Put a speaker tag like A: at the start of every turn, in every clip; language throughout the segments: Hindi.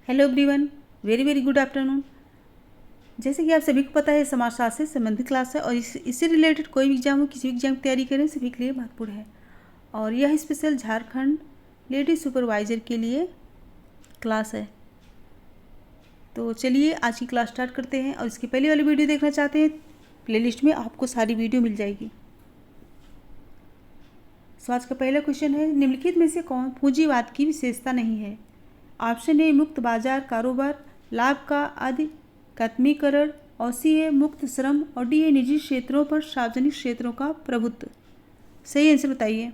A: Hello everyone, very very good afternoon. जैसे कि आप सभी को पता है, समाजशास्त्र से संबंधित क्लास है और इससे रिलेटेड कोई भी एग्जाम हो, किसी भी एग्जाम की तैयारी करें, सभी के लिए महत्वपूर्ण है। और यह स्पेशल झारखंड लेडी सुपरवाइजर के लिए क्लास है। तो चलिए आज की क्लास स्टार्ट करते हैं। और इसकी पहले वाली वीडियो देखना चाहते हैं, प्लेलिस्ट में आपको सारी वीडियो मिल जाएगी। तो आज का पहला क्वेश्चन है, निम्नलिखित में से कौन पूंजीवाद की विशेषता नहीं है? ऑप्शन ए मुक्त बाजार कारोबार, लाभ का अधिकतमीकरण, और सी है मुक्त श्रम, और डी है निजी क्षेत्रों पर सार्वजनिक क्षेत्रों का प्रभुत्व। सही आंसर बताइए।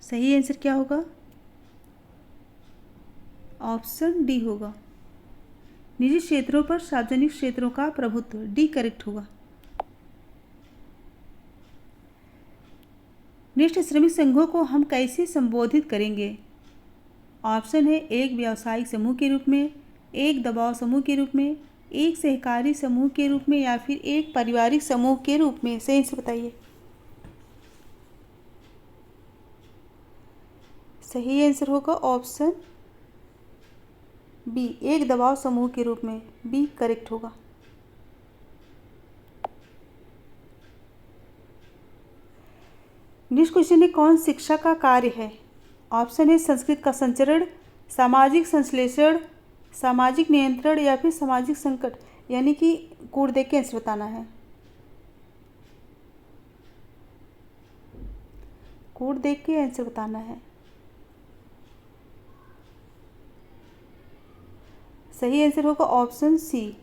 A: सही आंसर क्या होगा? ऑप्शन डी होगा, निजी क्षेत्रों पर सार्वजनिक क्षेत्रों का प्रभुत्व। डी करेक्ट होगा। निष्ठ श्रमिक संघों को हम कैसे संबोधित करेंगे? ऑप्शन है एक व्यावसायिक समूह के रूप में, एक दबाव समूह के रूप में, एक सहकारी समूह के रूप में, या फिर एक पारिवारिक समूह के रूप में। सही से बताइए। सही आंसर होगा ऑप्शन बी, एक दबाव समूह के रूप में। बी करेक्ट होगा। नेक्स्ट क्वेश्चन है, कौन शिक्षा का कार्य है? ऑप्शन है संस्कृत का संचरण, सामाजिक संश्लेषण, सामाजिक नियंत्रण, या फिर सामाजिक संकट। यानी कि कोड देख के आंसर बताना है। कोड देख के आंसर बताना है। सही आंसर होगा ऑप्शन सी,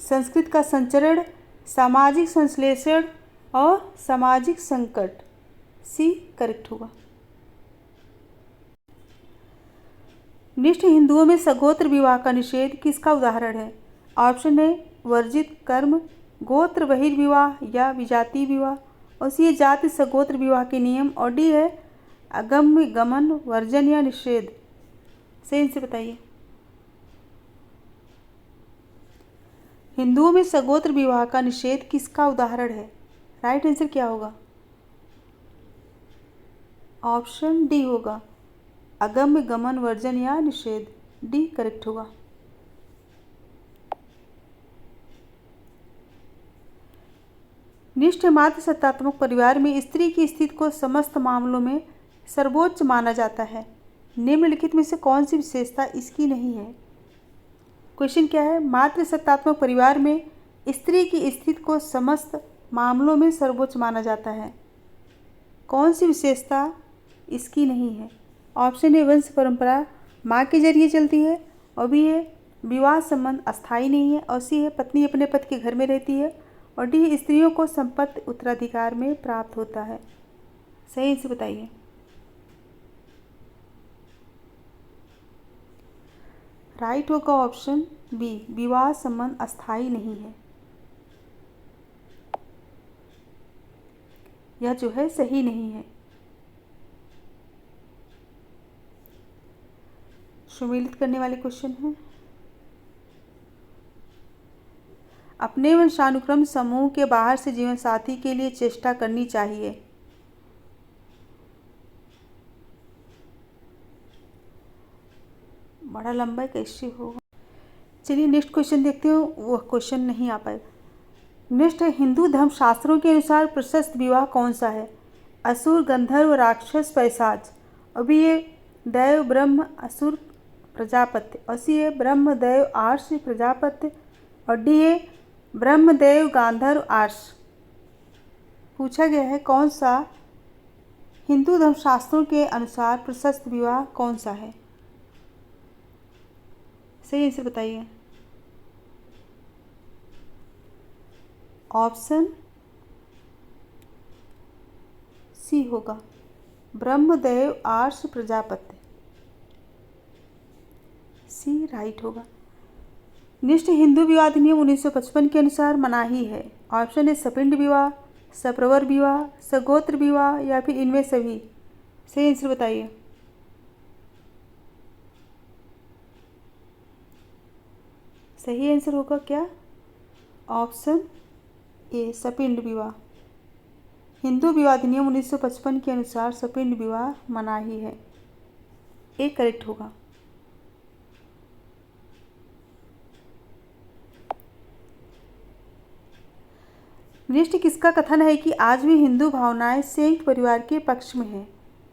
A: संस्कृत का संचरण, सामाजिक संश्लेषण और सामाजिक संकट। सी करेक्ट होगा। निष्ठ हिंदुओं में सगोत्र विवाह का निषेध किसका उदाहरण है? ऑप्शन है वर्जित कर्म, गोत्र बहिर्विवाह, या विजातीय विवाह, और सी है जाति सगोत्र विवाह के नियम, और डी है अगम्य गमन वर्जन या निषेध। सही से बताइए। हिंदुओं में सगोत्र विवाह का निषेध किसका उदाहरण है? राइट आंसर क्या होगा? ऑप्शन डी होगा, अगम्य गमन वर्जन या निषेध। डी करेक्ट होगा। निष्ठ मातृसत्तात्मक परिवार में स्त्री की स्थिति को समस्त मामलों में सर्वोच्च माना जाता है। निम्नलिखित में से कौन सी विशेषता इसकी नहीं है? क्वेश्चन क्या है, मातृसत्तात्मक परिवार में स्त्री की स्थिति को समस्त मामलों में सर्वोच्च माना जाता है। कौन सी विशेषता इसकी नहीं है? ऑप्शन ए वंश परंपरा माँ के जरिए चलती है, और बी है विवाह संबंध अस्थायी नहीं है, और सी है पत्नी अपने पति के घर में रहती है, और डी है स्त्रियों को संपत्ति उत्तराधिकार में प्राप्त होता है। सही से बताइए। राइट होगा ऑप्शन बी, विवाह संबंध अस्थायी नहीं है। यह जो है सही नहीं है। सम्मिलित करने वाले क्वेश्चन हैं, अपने वंशानुक्रम समूह के बाहर से जीवन साथी के लिए चेष्टा करनी चाहिए। बड़ा लंबा कैसे होगा? चलिए नेक्स्ट क्वेश्चन देखते हो, वह क्वेश्चन नहीं आ पाए। नेक्स्ट है, हिंदू धर्मशास्त्रों के अनुसार प्रशस्त विवाह कौन सा है? असुर गंधर्व राक्षस पैशाच, अभी ये दैव ब्रह्म असुर प्रजापत्य, और सी है ब्रह्मदेव आर्ष प्रजापत्य, और डी है ब्रह्मदेव गांधर्व आर्ष। पूछा गया है कौन सा हिंदू धर्मशास्त्रों के अनुसार प्रशस्त विवाह कौन सा है? सही आंसर बताइए। ऑप्शन सी होगा, ब्रह्मदेव आर्ष प्रजापत्य। सी राइट होगा। निष्ठ हिंदू विवाह अधिनियम 1955 के अनुसार मनाही है। ऑप्शन है सपिंड विवाह, सप्रवर विवाह, सगोत्र विवाह, या फिर इनमें सभी। सही आंसर बताइए। सही आंसर होगा क्या? ऑप्शन ए सपिंड विवाह। हिंदू विवाह अधिनियम 1955 के अनुसार सपिंड विवाह मनाही है। ए करेक्ट होगा। नेक्स्ट किसका कथन है कि आज भी हिंदू भावनाएं संयुक्त परिवार के पक्ष में हैं?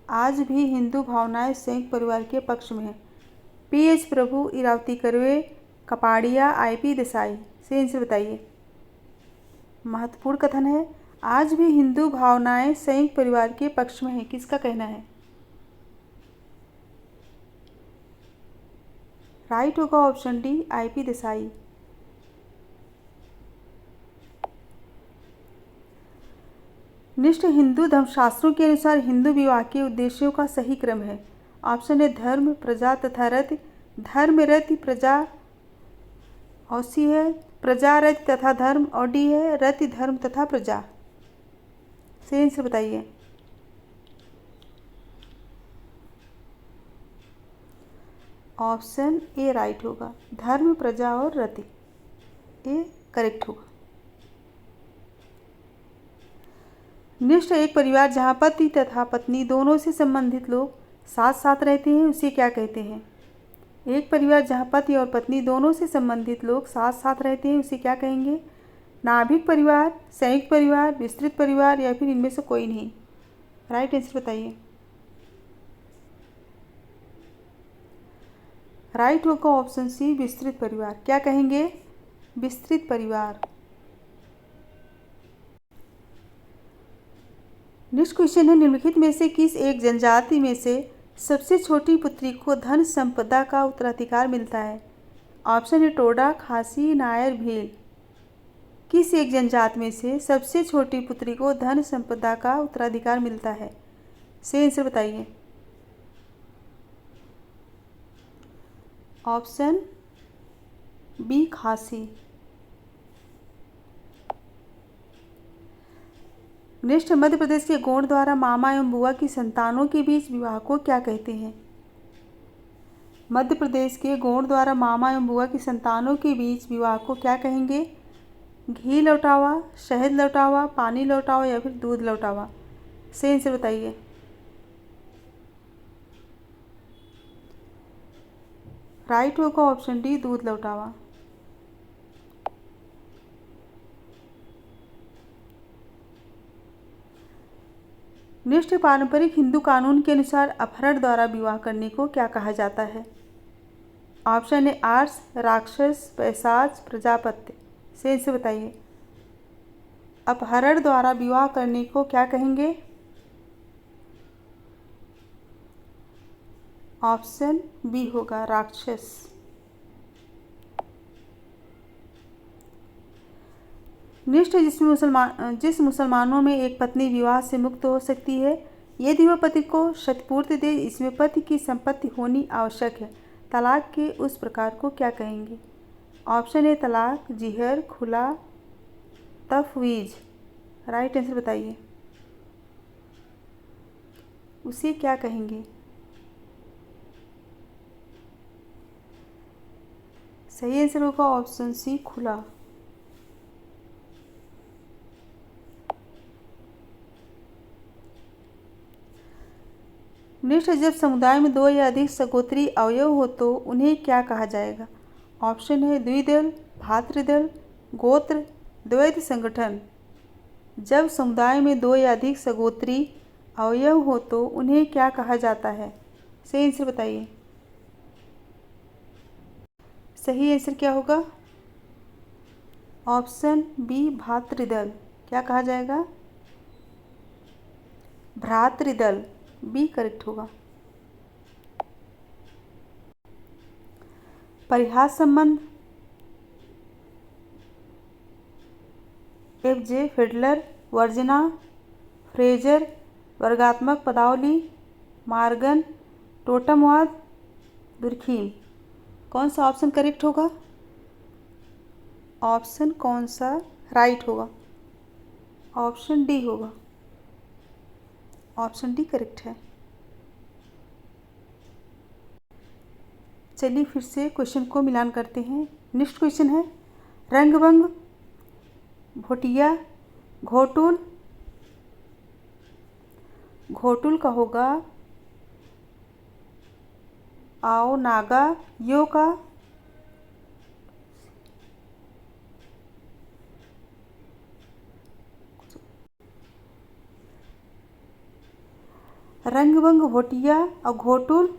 A: आज भी हिंदू भावनाएं संयुक्त परिवार के पक्ष में हैं। पी.एच. प्रभु, इरावती कर्वे, कपाड़िया, आई.पी. देसाई। सही आंसर बताइए। महत्वपूर्ण कथन है, आज भी हिंदू भावनाएं संयुक्त परिवार के पक्ष में हैं। किसका कहना है? राइट होगा ऑप्शन डी, आई.पी. देसाई। निष्ठ हिंदू धर्मशास्त्रों के अनुसार हिंदू विवाह के उद्देश्यों का सही क्रम है। ऑप्शन है धर्म, प्रजा तथा रति। धर्म, रति, प्रजा। और सी है प्रजा, रति तथा धर्म। और डी है रति, धर्म तथा प्रजा। सही आंसर बताइए। ऑप्शन ए राइट होगा, धर्म, प्रजा और रति। ए करेक्ट होगा। निष्ठ एक परिवार जहाँ पति तथा पत्नी दोनों से संबंधित लोग साथ साथ रहते हैं उसे क्या कहते हैं? एक परिवार जहाँ पति और पत्नी दोनों से संबंधित लोग साथ साथ रहते हैं उसे क्या कहेंगे? नाभिक परिवार, संयुक्त परिवार, विस्तृत परिवार या फिर इनमें से कोई नहीं? राइट आंसर बताइए। राइट होगा ऑप्शन सी, विस्तृत परिवार। क्या कहेंगे? विस्तृत परिवार। नेक्स्ट क्वेश्चन है, निम्नलिखित में से किस एक जनजाति में से सबसे छोटी पुत्री को धन संपदा का उत्तराधिकार मिलता है? ऑप्शन है टोडा, खासी, नायर, भील। किस एक जनजाति में से सबसे छोटी पुत्री को धन संपदा का उत्तराधिकार मिलता है? सही आंसर बताइए। ऑप्शन बी, खासी। नेक्स्ट, मध्य प्रदेश के गोंड द्वारा मामा एवं बुआ की संतानों के बीच विवाह को क्या कहते हैं? मध्य प्रदेश के गोंड द्वारा मामा एवं बुआ की संतानों के बीच विवाह को क्या कहेंगे? घी लौटावा, शहद लौटावा, पानी लौटावा या फिर दूध लौटावा? सही आंसर बताइए। राइट होगा ऑप्शन डी, दूध लौटावा। नेक्स्ट, पारंपरिक हिंदू कानून के अनुसार अपहरण द्वारा विवाह करने को क्या कहा जाता है? ऑप्शन है आर्स, राक्षस, पैशाच, प्रजापत्य। सही से बताइए। अपहरण द्वारा विवाह करने को क्या कहेंगे? ऑप्शन बी होगा, राक्षस। नेक्स्ट, जिस मुसलमानों में एक पत्नी विवाह से मुक्त हो सकती है यदि वह पति को क्षतिपूर्ति दे, इसमें पति की संपत्ति होनी आवश्यक है। तलाक के उस प्रकार को क्या कहेंगे? ऑप्शन ए तलाक, जिहर, खुला, तफवीज। राइट आंसर बताइए। उसे क्या कहेंगे? सही आंसर होगा ऑप्शन सी, खुला। नेक्स्ट, जब समुदाय में दो या अधिक सगोत्री अवयव हो तो उन्हें क्या कहा जाएगा? ऑप्शन है द्विदल, भातृदल, गोत्र, द्वैत संगठन। जब समुदाय में दो या अधिक सगोत्री अवयव हो तो उन्हें क्या कहा जाता है? सही आंसर बताइए। सही आंसर क्या होगा? ऑप्शन बी, भातृदल। क्या कहा जाएगा? भ्रातृदल। बी करेक्ट होगा। परिहास संबंध, एफ.जे. फिडलर, वर्जना, फ्रेजर, वर्गात्मक पदावली, मार्गन, टोटमवाद, दुर्खीम। कौन सा ऑप्शन करेक्ट होगा? ऑप्शन कौन सा राइट होगा? ऑप्शन डी होगा। ऑप्शन डी करेक्ट है। चलिए फिर से क्वेश्चन को मिलान करते हैं। नेक्स्ट क्वेश्चन है, रंगभंग, भोटिया, घोटुल, घोटुल का होगा आओ नागा यो का रंगवंग भोटिया और घोटुल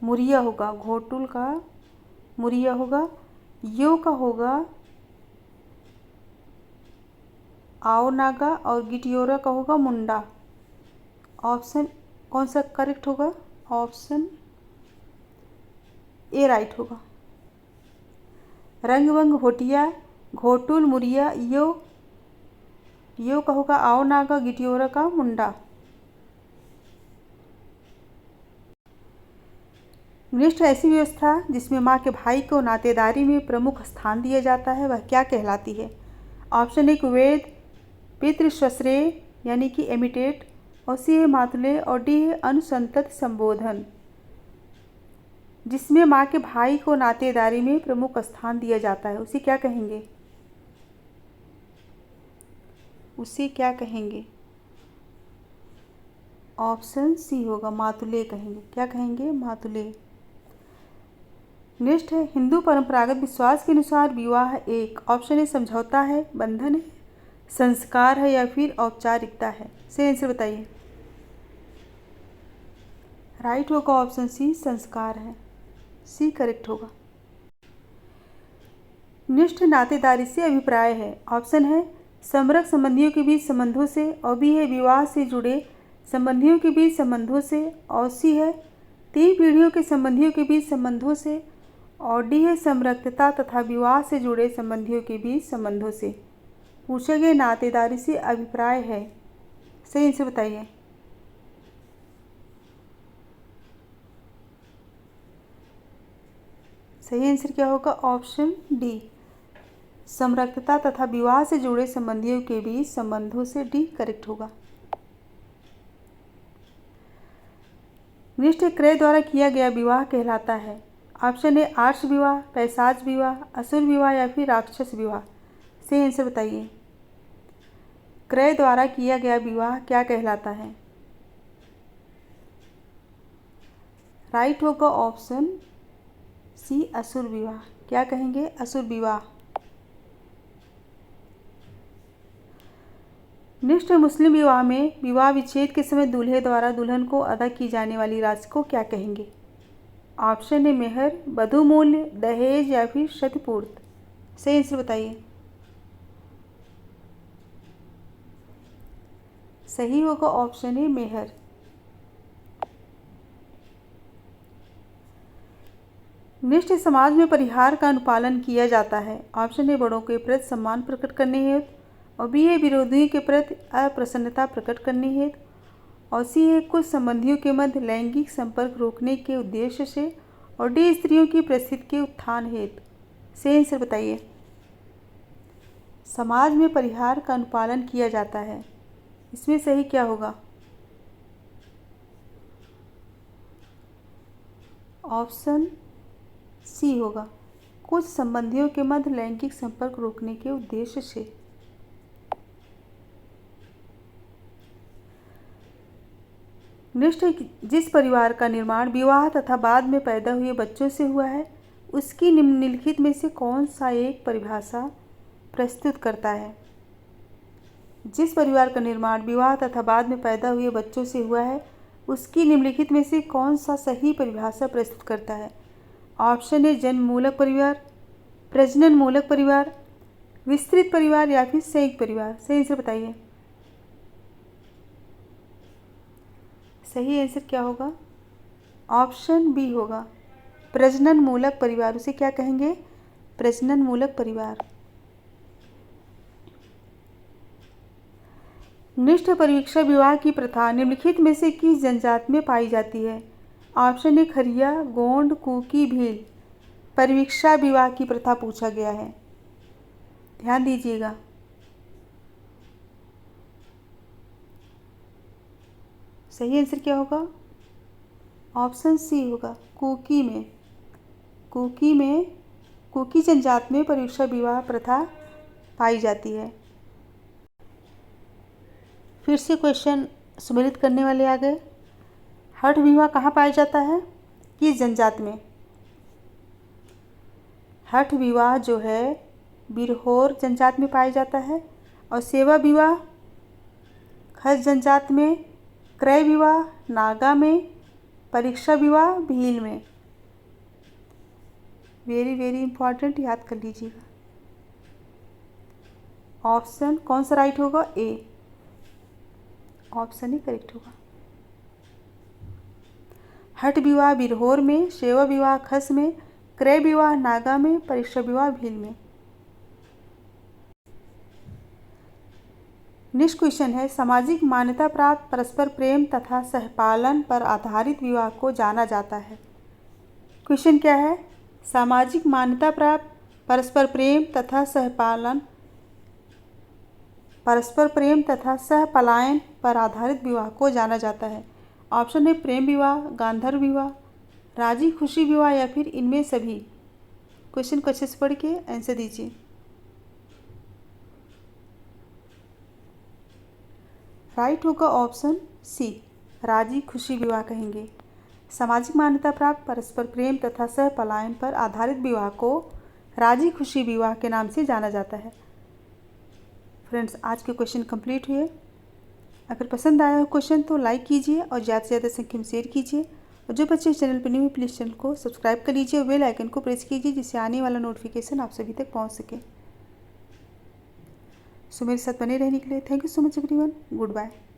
A: मुरिया होगा। घोटुल का मुरिया होगा। यो का होगा आओ नागा और गिटियोरा का होगा मुंडा। ऑप्शन कौन सा करेक्ट होगा? ऑप्शन ए राइट होगा। रंगवंग भोटिया घोटुल मुरिया यो का होगा आओ नागा गिटियोरा का मुंडा। निष्ठ ऐसी व्यवस्था जिसमें माँ के भाई को नातेदारी में प्रमुख स्थान दिया जाता है वह क्या कहलाती है? ऑप्शन ए कुवैत, पितृश्वश्रेय यानी कि एमिटेट, और सी है मातुले और डी है अनुसंतत संबोधन। जिसमें माँ के भाई को नातेदारी में प्रमुख स्थान दिया जाता है उसे क्या कहेंगे? उसे क्या कहेंगे? ऑप्शन सी होगा मातुले कहेंगे। क्या कहेंगे? मातुले। नेक्स्ट है हिंदू परंपरागत विश्वास के अनुसार विवाह एक ऑप्शन ए समझौता है, बंधन है, संस्कार है या फिर औपचारिकता है। सही आंसर बताइए। राइट होगा ऑप्शन सी संस्कार है। सी करेक्ट होगा। निष्ठ नातेदारी से अभिप्राय है। ऑप्शन है समरक संबंधियों के बीच संबंधों से, और बी है विवाह से जुड़े संबंधियों के बीच संबंधों से, और सी है 3 पीढ़ियों के संबंधियों के बीच संबंधों से, और डी है समरक्तता तथा विवाह से जुड़े संबंधियों के बीच संबंधों से। पूछे गए नातेदारी से अभिप्राय है। सही आंसर बताइए। सही आंसर क्या होगा? ऑप्शन डी समरक्तता तथा विवाह से जुड़े संबंधियों के बीच संबंधों से। डी करेक्ट होगा। निष्ठ क्रय द्वारा किया गया विवाह कहलाता है। ऑप्शन ए आर्ष विवाह, पैशाच विवाह, असुर विवाह या फिर राक्षस विवाह। सही आंसर बताइए। क्रय द्वारा किया गया विवाह क्या कहलाता है? राइट होगा ऑप्शन सी असुर विवाह। क्या कहेंगे? असुर विवाह। निष्ठ मुस्लिम विवाह में विवाह विच्छेद के समय दूल्हे द्वारा दुल्हन को अदा की जाने वाली राशि को क्या कहेंगे? ऑप्शन है मेहर, वधू मूल्य, दहेज या फिर क्षतिपूर्ति। सही आंसर बताइए। सही होगा ऑप्शन है मेहर। निष्ठ समाज में परिहार का अनुपालन किया जाता है। ऑप्शन है बड़ों के प्रति सम्मान प्रकट करने हेतु, और बी है विरोधियों के प्रति अप्रसन्नता प्रकट करने हेतु, और सी है कुछ संबंधियों के मध्य लैंगिक संपर्क रोकने के उद्देश्य से, और डी स्त्रियों की परिस्थिति के उत्थान हेतु। सही आंसर बताइए। समाज में परिहार का अनुपालन किया जाता है, इसमें सही क्या होगा? ऑप्शन सी होगा कुछ संबंधियों के मध्य लैंगिक संपर्क रोकने के उद्देश्य से। निष्ठ जिस परिवार का निर्माण विवाह तथा बाद में पैदा हुए बच्चों से हुआ है उसकी निम्नलिखित में से कौन सा एक परिभाषा प्रस्तुत करता है? जिस परिवार का निर्माण विवाह तथा बाद में पैदा हुए बच्चों से हुआ है उसकी निम्नलिखित में से कौन सा सही परिभाषा प्रस्तुत करता है? ऑप्शन ए जन्म मूलक परिवार, प्रजनन मूलक परिवार, विस्तृत परिवार या फिर संयुक्त परिवार। सही आंसर बताइए। सही आंसर क्या होगा? ऑप्शन बी होगा प्रजनन मूलक परिवार। उसे क्या कहेंगे? प्रजनन मूलक परिवार। निष्ठ परिवीक्षा विवाह की प्रथा निम्नलिखित में से किस जनजाति में पाई जाती है? Option A Kharia, Gond, cookie, Bhil. परिवीक्षा विवाह की प्रथा पूछा गया है, ध्यान दीजिएगा। सही आंसर क्या होगा? ऑप्शन सी होगा कुकी में। कुकी जनजाति में परिवीक्षा विवाह प्रथा पाई जाती है। फिर से क्वेश्चन सम्मिलित करने वाले आ गए। हठ विवाह कहाँ पाया जाता है? किस जनजाति में? हठ विवाह जो है बिरहोर जनजाति में पाया जाता है। और सेवा विवाह खस जनजाति में, क्रय विवाह नागा में, परीक्षा विवाह भील में। वेरी वेरी इंपॉर्टेंट, याद कर लीजिएगा। ऑप्शन कौन सा राइट होगा? ए ऑप्शन ही करेक्ट होगा। हठ विवाह बिरहोर में, सेवा विवाह खस में, क्रय विवाह नागा में, परीक्षा विवाह भील में। नेक्स्ट क्वेश्चन है, सामाजिक मान्यता प्राप्त परस्पर प्रेम तथा सहपालन पर आधारित विवाह को जाना जाता है। क्वेश्चन क्या है? सामाजिक मान्यता प्राप्त परस्पर प्रेम तथा सहपलायन पर आधारित विवाह को जाना जाता है। ऑप्शन है प्रेम विवाह, गांधर्व विवाह, राजी खुशी विवाह या फिर इनमें सभी। क्वेश्चन को अच्छे से पढ़ के आंसर दीजिए। राइट होगा ऑप्शन सी, राजी खुशी विवाह कहेंगे। सामाजिक मान्यता प्राप्त परस्पर प्रेम तथा सहपलायन पर आधारित विवाह को राजी खुशी विवाह के नाम से जाना जाता है। फ्रेंड्स, आज के क्वेश्चन कंप्लीट हुए। अगर पसंद आया हो क्वेश्चन तो लाइक कीजिए और ज़्यादा से ज़्यादा संख्या में शेयर कीजिए। और जो बच्चे चैनल पर न्यू है प्लीज़ चैनल को सब्सक्राइब कर लीजिए और बेल आइकन को प्रेस कीजिए जिससे आने वाला नोटिफिकेशन आप सभी तक पहुंच सके। सो मेरे साथ बने रहने के लिए thank you so much everyone. Good bye.